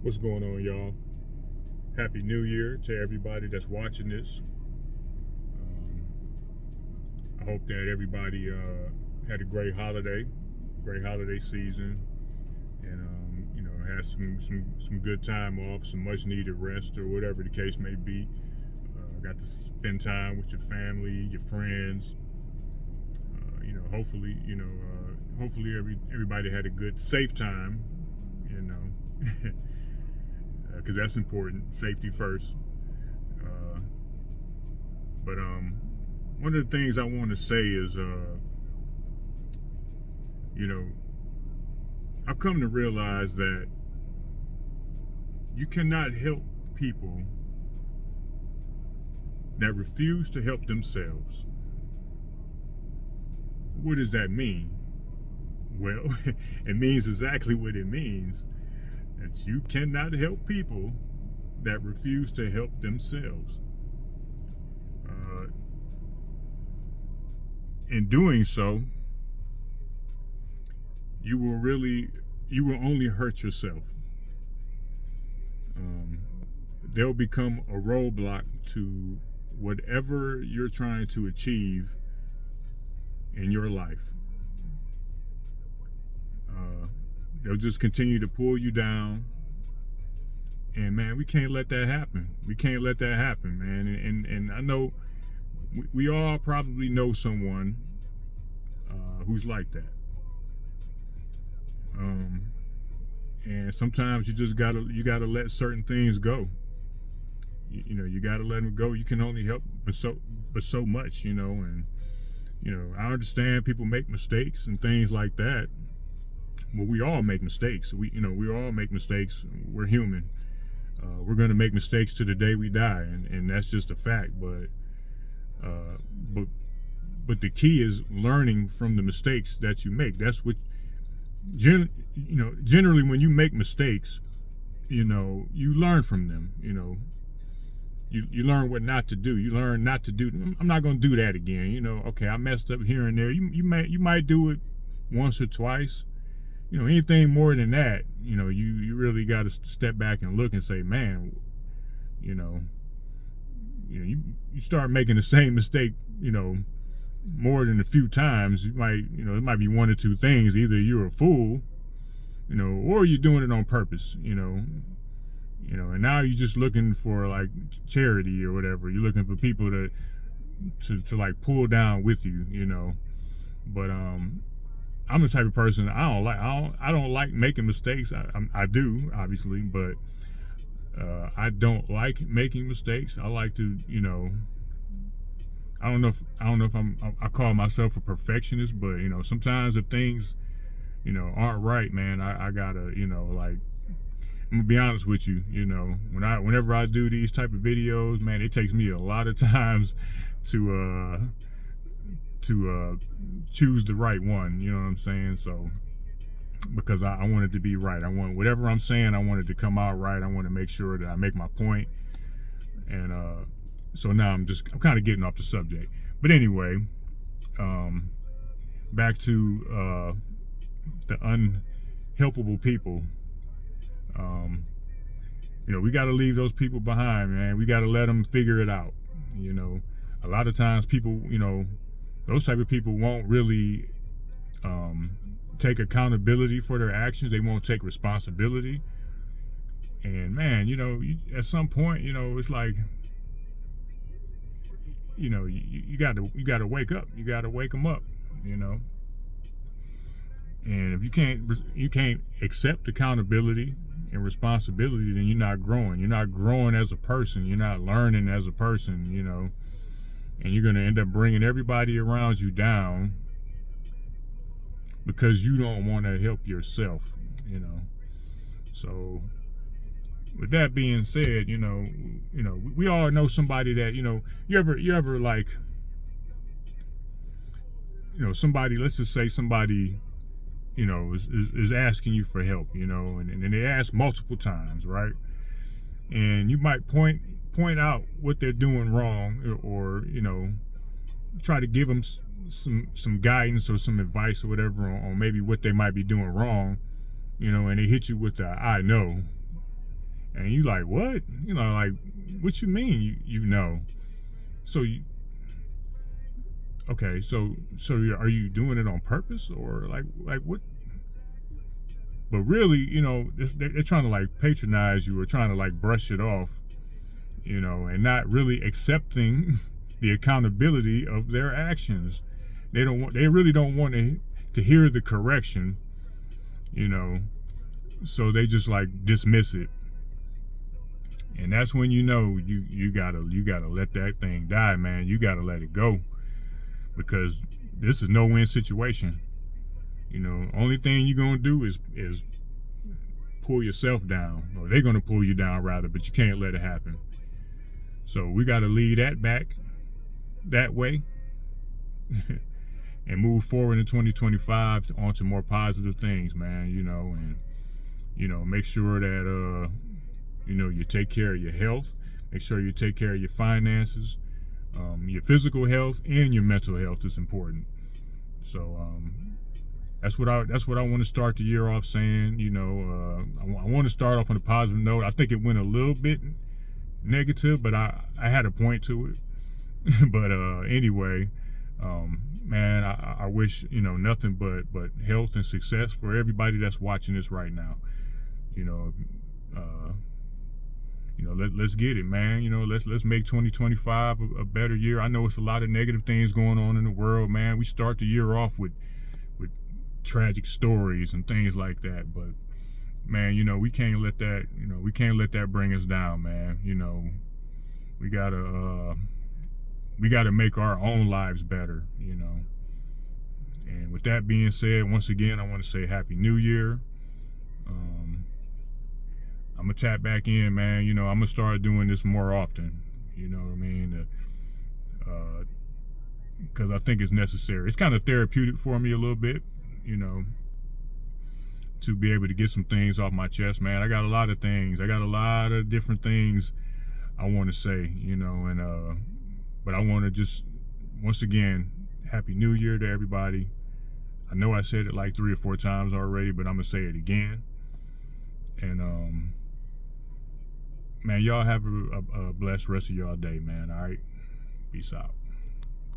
What's going on, y'all? Happy New Year to everybody that's watching this. I hope that everybody had a great holiday season, and had some good time off, some much needed rest, or whatever the case may be. Got to spend time with your family, your friends. Hopefully everybody had a good, safe time. Because that's important. Safety first. But one of the things I want to say is, I've come to realize that you cannot help people that refuse to help themselves. What does that mean? Well, it means exactly what it means. That you cannot help people that refuse to help themselves. In doing so, you will only hurt yourself. They'll become a roadblock to whatever you're trying to achieve in your life. They'll just continue to pull you down. And man, we can't let that happen. We can't let that happen, man. And I know we all probably know someone who's like that. And sometimes you just gotta let certain things go. You gotta let them go. You can only help but so much, and I understand people make mistakes and things like that. Well, we all make mistakes. We all make mistakes. We're human. We're gonna make mistakes to the day we die, and that's just a fact. But the key is learning from the mistakes that you make. That's what generally when you make mistakes, you learn from them. You learn what not to do. You learn not to do. I'm not going to do that again. Okay, I messed up here and there. You might do it once or twice. Anything more than that, you really got to step back and look and say, man, you start making the same mistake, more than a few times. It might be one or two things. Either you're a fool, or you're doing it on purpose, and now you're just looking for like charity or whatever. You're looking for people to like pull down with you, But I'm the type of person I don't like making mistakes. I do, obviously, but I don't like making mistakes. I like to, I don't know if I call myself a perfectionist, but sometimes if things aren't right, man, I gotta like, I'm gonna be honest with you, whenever I do these type of videos, man, it takes me a lot of times to choose the right one, you know what I'm saying? So because I want it to be right. I want whatever I'm saying, I want it to come out right. I want to make sure that I make my point. And so now I'm kind of getting off the subject. But anyway, back to the unhelpable people. We got to leave those people behind, man. We got to let them figure it out. A lot of times people, those type of people won't really take accountability for their actions. They won't take responsibility. And man, at some point, it's like, you got to wake up. You got to wake them up. And if you can't accept accountability and responsibility, then you're not growing. You're not growing as a person. You're not learning as a person. And you're going to end up bringing everybody around you down because you don't want to help yourself. So with that being said, we all know somebody that, you ever like, somebody, let's just say somebody, is asking you for help, and they ask multiple times, right? And you might point out what they're doing wrong, or try to give them some guidance or some advice or whatever on maybe what they might be doing wrong, and they hit you with the I know, And you like, what? You know, like, what you mean you know? So you, okay, so are you doing it on purpose, or like what? But really, you know, they're trying to like patronize you or trying to like brush it off, you know, and not really accepting the accountability of their actions. They really don't want to hear the correction, you know, so they just like dismiss it. And that's when you know you gotta let that thing die, man. You gotta let it go, because this is no win situation. You know, only thing you're gonna do is pull yourself down, or they're gonna pull you down rather, but you can't let it happen. So we gotta lead that back that way and move forward in 2025 onto more positive things, man. You know, and you know, make sure that you know, you take care of your health. Make sure you take care of your finances. Your physical health and your mental health is important. So that's what I want to start the year off saying. You know, I want to start off on a positive note. I think it went a little bit negative, but I had a point to it. But anyway, man, I wish, you know, nothing but health and success for everybody that's watching this right now. You know, you know, let's get it, man. You know, let's make 2025 a better year. I know it's a lot of negative things going on in the world, man. We start the year off with tragic stories and things like that, but man, you know, we can't let that bring us down, man. You know, we gotta make our own lives better, you know. And with that being said, once again, I want to say Happy New Year. I'm gonna tap back in, man. You know, I'm gonna start doing this more often. You know what I mean? Because I think it's necessary. It's kind of therapeutic for me a little bit, you know, to be able to get some things off my chest, man. I got a lot of things. I got a lot of different things I want to say, you know, and but I want to just, once again, Happy New Year to everybody. I know I said it like 3 or 4 times already, but I'm gonna say it again. And man, y'all have a blessed rest of y'all day, man. All right, peace out.